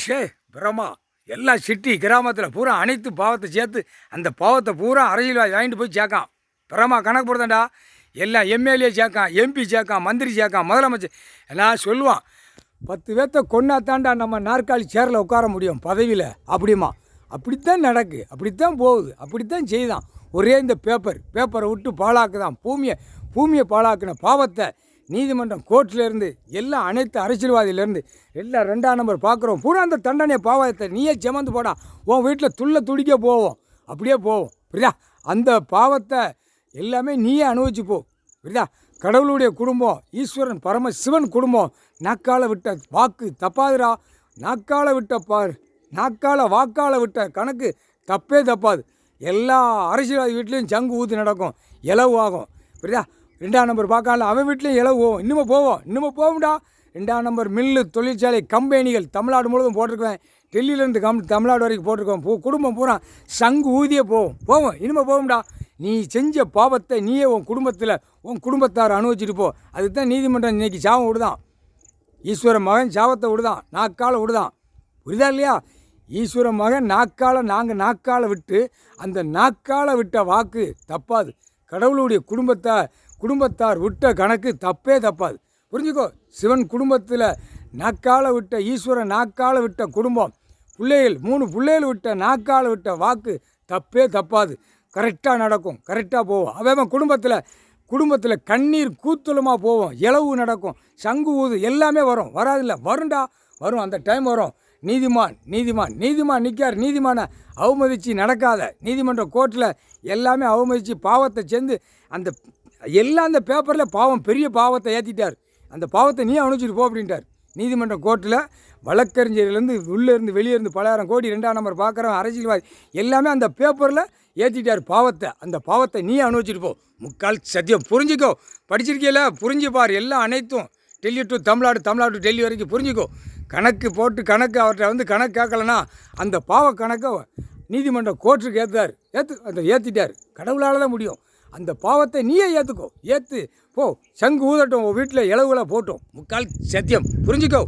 ஷே பிரமா எல்லா சிட்டி கிராமத்தில் பூரா அனைத்து பாவத்தை சேர்த்து அந்த பாவத்தை பூரா அரசியல்வாதி வாங்கிட்டு போய் சேர்க்கான். பிரமா கணக்கு போடுதாண்டா. எல்லாம் எம்எல்ஏ சேர்க்கான், எம்பி சேர்க்கான், மந்திரி சேர்க்கான், முதலமைச்சர் எல்லாம் சொல்லுவான். 10 பேர்த்த கொண்டாத்தாண்டா நம்ம நாற்காலி சேரில் உட்கார முடியும் பதவியில் அப்படிமா. அப்படித்தான் நடக்கு, அப்படித்தான் போகுது, அப்படித்தான் செய்தான். ஒரே இந்த பேப்பரை விட்டு பாழாக்குதான். பூமியை பாழாக்குன பாவத்தை நீதிமன்றம் கோர்ட்லேருந்து எல்லாம் அனைத்து அரசியல்வாதியிலேருந்து எல்லாம் 2ஆம் நம்பர் பார்க்குறோம். பூரா அந்த தண்டனை பாவத்தை நீயே சுமந்து போடா. உன் வீட்டில் துடிக்க போவோம், அப்படியே போவோம். புரியுதா? அந்த பாவத்தை எல்லாமே நீயே அனுபவிச்சு போ. புரியுதா? கடவுளுடைய குடும்பம், ஈஸ்வரன் பரமசிவன் குடும்பம். நாக்கால விட்ட வாக்கு தப்பாதுரா. நாக்கால வாக்கால விட்ட கணக்கு தப்பே தப்பாது. எல்லா அரசியல்வாதி வீட்லேயும் சங்கு ஊற்றி நடக்கும், இலவு ஆகும். புரியுதா? 2ஆம் நம்பர் பார்க்கல, அவன் வீட்லேயும் இலவு போவோம். இன்னுமே போகும்டா. 2ஆம் நம்பர் மில்லு, தொழிற்சாலை, கம்பெனிகள் தமிழ்நாடு முழுவதும் போட்டிருக்குவேன். டெல்லியிலேருந்து தமிழ்நாடு வரைக்கும் போட்டிருக்கோம். குடும்பம் பூரா சங்கு ஊதியே போவோம். இனிமே போகும்டா. நீ செஞ்ச பாவத்தை நீயே உன் குடும்பத்தார் அனுபவிச்சுட்டு போ. அதுக்கு தான் நீதிமன்றம் இன்றைக்கி சாபம் விடுதான். ஈஸ்வர மகன் சாபத்தை விடுதான், நாக்கால விடுதான். புரியுதா இல்லையா? ஈஸ்வர மகன் நாங்கள் நாக்கால விட்டு அந்த நாக்கால விட்ட வாக்கு தப்பாது. கடவுளுடைய குடும்பத்தார் விட்ட கணக்கு தப்பே தப்பாது. புரிஞ்சுக்கோ. சிவன் குடும்பத்தில் நாக்கால விட்ட ஈஸ்வரன் நாக்கால விட்ட குடும்பம், 3 பிள்ளைகள் விட்ட நாக்கால விட்ட வாக்கு தப்பே தப்பாது. கரெக்டாக நடக்கும், கரெக்டாக போவோம். அவன் குடும்பத்தில் கண்ணீர் கூத்துலமாக போவோம். இலவு நடக்கும், சங்கு ஊது எல்லாமே வரும். வராதில்ல, வரும். அந்த டைம் வரும். நீதிமான் நிற்கார். நீதிமானை அவமதித்து நடக்காத. நீதிமன்ற கோர்ட்டில் எல்லாமே அவமதித்து பாவத்தை சேர்ந்து அந்த பேப்பரில் பெரிய பாவத்தை ஏற்றிட்டார். அந்த பாவத்தை நீ அனுப்பிச்சிட்டு போ அப்படின்ட்டார். நீதிமன்ற கோர்ட்டில் வழக்கறிஞர்லேருந்து உள்ளேருந்து வெளியேருந்து 10,000 கோடி 2ஆம் நம்பர் பார்க்குறவன் அரசியல்வாதி எல்லாமே அந்த பேப்பரில் ஏற்றிட்டார் பாவத்தை. அந்த பாவத்தை நீ அனுபவிச்சுட்டு போ. முக்கால் சத்தியம். புரிஞ்சிக்கோ. படிச்சிருக்கீல, புரிஞ்சுப்பார். எல்லாம் அனைத்தும் டெல்லி டு தமிழ்நாடு டு டெல்லி வரைக்கும் புரிஞ்சிக்கோ. கணக்கு போட்டு அவர்கிட்ட கணக்கு கேட்கலன்னா அந்த பாவ கணக்கை நீதிமன்ற கோர்ட்டுக்கு ஏற்றிட்டார். கடவுளால் தான் முடியும். அந்த பாவத்தை நீயே ஏற்று போ. சங்கு ஊதட்டும், உன் வீட்டில் இலவுகளை போட்டோம். முக்கால் சத்தியம். புரிஞ்சிக்கோ.